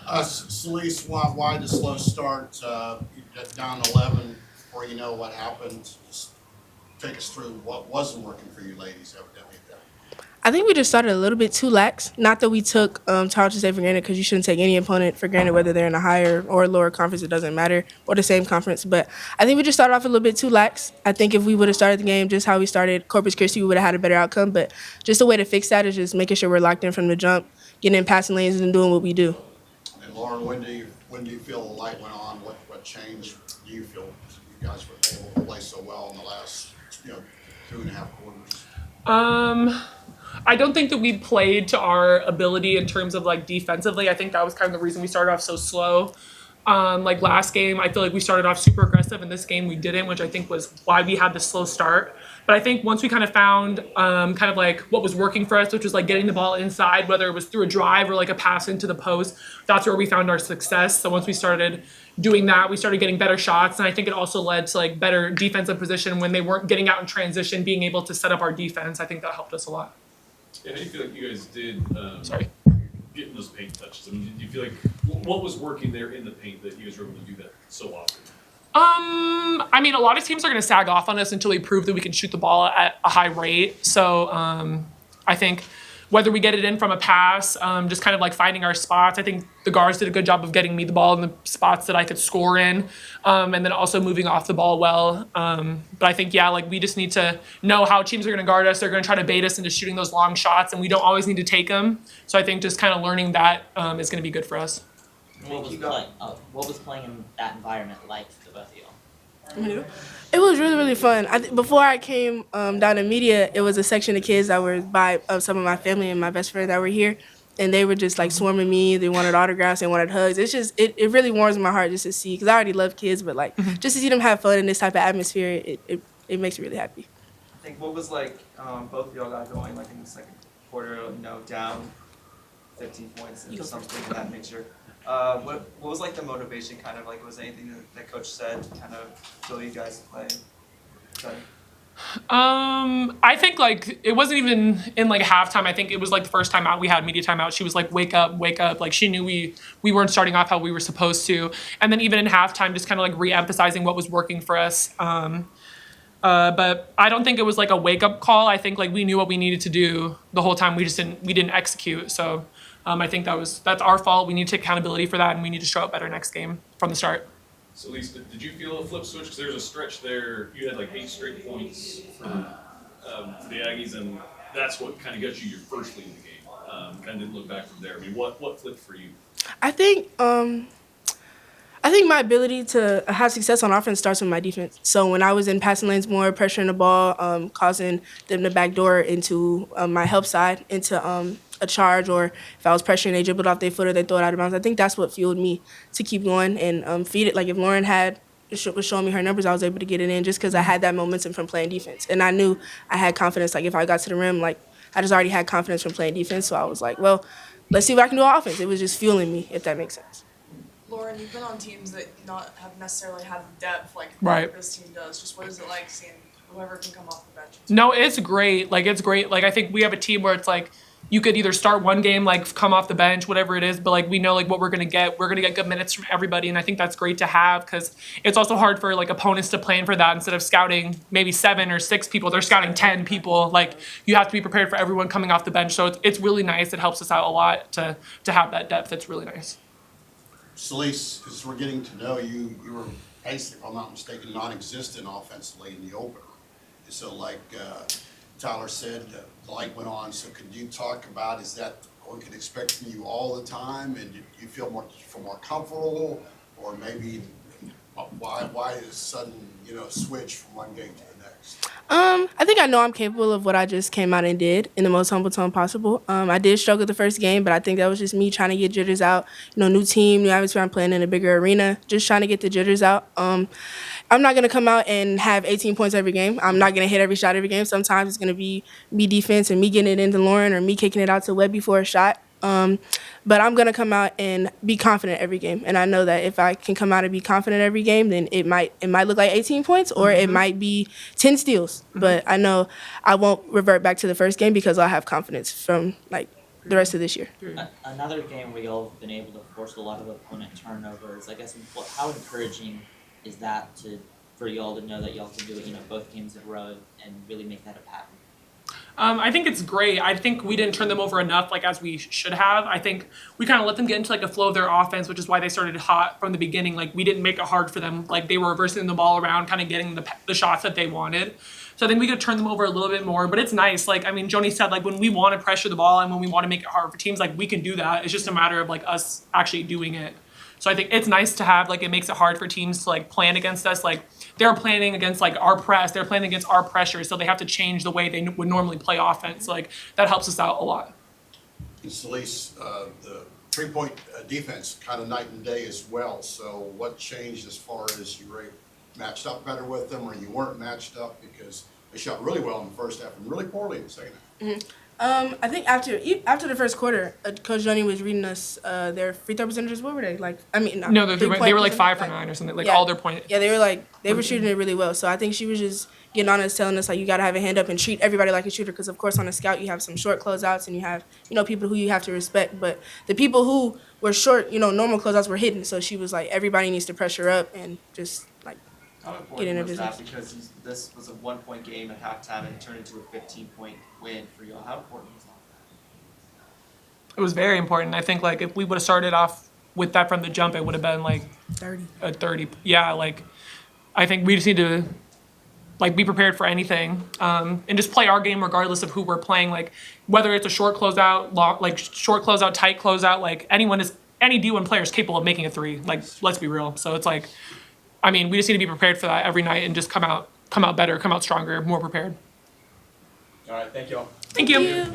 Salese, why the slow start? You get down 11 before you know what happened. Just take us through what wasn't working for you ladies, evidently. I think we just started a little bit too lax. Not that we took Tarleton State for granted, because you shouldn't take any opponent for granted, whether they're in a higher or lower conference. It doesn't matter, or the same conference. But I think we just started off a little bit too lax. I think if we would have started the game just how we started Corpus Christi, we would have had a better outcome. But just a way to fix that is just making sure we're locked in from the jump, getting in passing lanes, and doing what we do. And Lauren, when do you feel the light went on? What change do you feel you guys were able to play so well in the last 2.5 quarters? I don't think that we played to our ability in terms of like defensively. I think that was kind of the reason we started off so slow. Like last game, I feel like we started off super aggressive. In this game, we didn't, which I think was why we had the slow start. But I think once we kind of found kind of like what was working for us, which was like getting the ball inside, whether it was through a drive or like a pass into the post, that's where we found our success. So once we started doing that, we started getting better shots. And I think it also led to like better defensive position when they weren't getting out in transition, being able to set up our defense. I think that helped us a lot. Yeah, how do you feel like you guys did Sorry. getting those paint touches? I mean, do you feel like what was working there in the paint that you guys were able to do that so often? I mean, a lot of teams are going to sag off on us until we prove that we can shoot the ball at a high rate. So I think whether we get it in from a pass, just kind of like finding our spots. I think the guards did a good job of getting me the ball in the spots that I could score in, and then also moving off the ball well. But I think, yeah, like we just need to know how teams are going to guard us. They're going to try to bait us into shooting those long shots, and we don't always need to take them. So I think just kind of learning that is going to be good for us. What was playing in that environment like for the both of y'all? It was really, really fun. Before I came down to media, it was a section of kids that were by some of my family and my best friend that were here, and they were just like swarming me. They wanted autographs, they wanted hugs. It's just it really warms my heart just to see, because I already love kids, but like just to see them have fun in this type of atmosphere, it makes me really happy. I think what was like both of y'all got going like in the second quarter, down 15 points and something of that nature. What was like the motivation kind of like, was anything that coach said kind of feel you guys play better? I think like it wasn't even in like halftime. I think it was like the first time out we had media timeout. She was like, wake up, wake up. Like she knew we weren't starting off how we were supposed to. And then even in halftime, just kind of like re-emphasizing what was working for us. But I don't think it was like a wake up call. I think like we knew what we needed to do the whole time. We didn't execute. So I think that's our fault. We need to take accountability for that, and we need to show up better next game from the start. So, Lisa, did you feel a flip switch? Because there's a stretch there. You had like 8 straight points for the Aggies, and that's what kind of got you your first lead in the game. Kind of didn't look back from there. I mean, what flipped for you? I think my ability to have success on offense starts with my defense. So when I was in passing lanes more, pressuring the ball, causing them to backdoor into my help side, into a charge, or if I was pressuring, they dribbled off their foot or they throw it out of bounds. I think that's what fueled me to keep going and feed it. Like if Lauren was showing me her numbers, I was able to get it in just because I had that momentum from playing defense. And I knew I had confidence. Like if I got to the rim, like I just already had confidence from playing defense. So I was like, well, let's see if I can do offense. It was just fueling me, if that makes sense. Lauren, you've been on teams that not have necessarily had the depth like Right. this team does. Just what is it like seeing whoever can come off the bench? No, it's great. Like it's great. Like I think we have a team where it's like you could either start one game, like come off the bench, whatever it is, but like we know like what we're gonna get. We're gonna get good minutes from everybody, and I think that's great to have because it's also hard for like opponents to plan for that. Instead of scouting maybe 7 or 6 people, they're scouting 10 people. Like you have to be prepared for everyone coming off the bench. So it's really nice. It helps us out a lot to have that depth. It's really nice. Salese, as we're getting to know you, you were basically, if I'm not mistaken, non-existent offensively in the opener. So like Tyler said, the light went on. So could you talk about, is that what we can expect from you all the time? And do you feel more comfortable, or maybe why is sudden switch from one game to the next? I think I know I'm capable of what I just came out and did in the most humble tone possible. I did struggle the first game, but I think that was just me trying to get jitters out. New team, new atmosphere. I'm playing in a bigger arena, just trying to get the jitters out. I'm not gonna come out and have 18 points every game. I'm not gonna hit every shot every game. Sometimes it's gonna be me defense and me getting it into Lauren or me kicking it out to Webby for a shot. But I'm gonna come out and be confident every game, and I know that if I can come out and be confident every game, then it might look like 18 points or it might be 10 steals. But I know I won't revert back to the first game because I'll have confidence from like the rest of this year. Another game where y'all have been able to force a lot of opponent turnovers. I guess how encouraging is that for y'all to know that y'all can do it, both games in a row and really make that a pattern? I think it's great. I think we didn't turn them over enough, like as we should have. I think we kind of let them get into like a flow of their offense, which is why they started hot from the beginning. Like we didn't make it hard for them. Like they were reversing the ball around, kind of getting the shots that they wanted. So I think we could turn them over a little bit more. But it's nice. Like I mean, Joni said, like when we want to pressure the ball and when we want to make it hard for teams, like we can do that. It's just a matter of like us actually doing it. So I think it's nice to have, like, it makes it hard for teams to, like, plan against us. Like, they're planning against, like, our press. They're planning against our pressure. So they have to change the way they would normally play offense. Like, that helps us out a lot. In Salese, the three-point defense kind of night and day as well. So what changed as far as you were matched up better with them or you weren't matched up? Because they shot really well in the first half and really poorly in the second half. Mm-hmm. I think after the first quarter, Coach Joni was reading us their free throw percentages. What were they like? I mean, no, they were like 5 for like, 9 or something. Like yeah, all their points. Yeah, they were shooting it really well. So I think she was just getting on us, telling us like you got to have a hand up and treat everybody like a shooter. Because of course on a scout you have some short closeouts and you have people who you have to respect. But the people who were short, normal closeouts were hidden. So she was like everybody needs to pressure up and just like How get in important their was that? business. Because this was a 1-point game at halftime and it turned into a 15-point win for y'all. How important was that? It was very important. I think, like, if we would have started off with that from the jump, it would have been, like, 30. a 30. Yeah, like, I think we just need to, like, be prepared for anything and just play our game regardless of who we're playing. Like, whether it's a short closeout, short closeout, tight closeout, like, any D1 player is capable of making a 3. Like, let's be real. So it's like, I mean, we just need to be prepared for that every night and just come out better, come out stronger, more prepared. All right, thank you all. Thank you.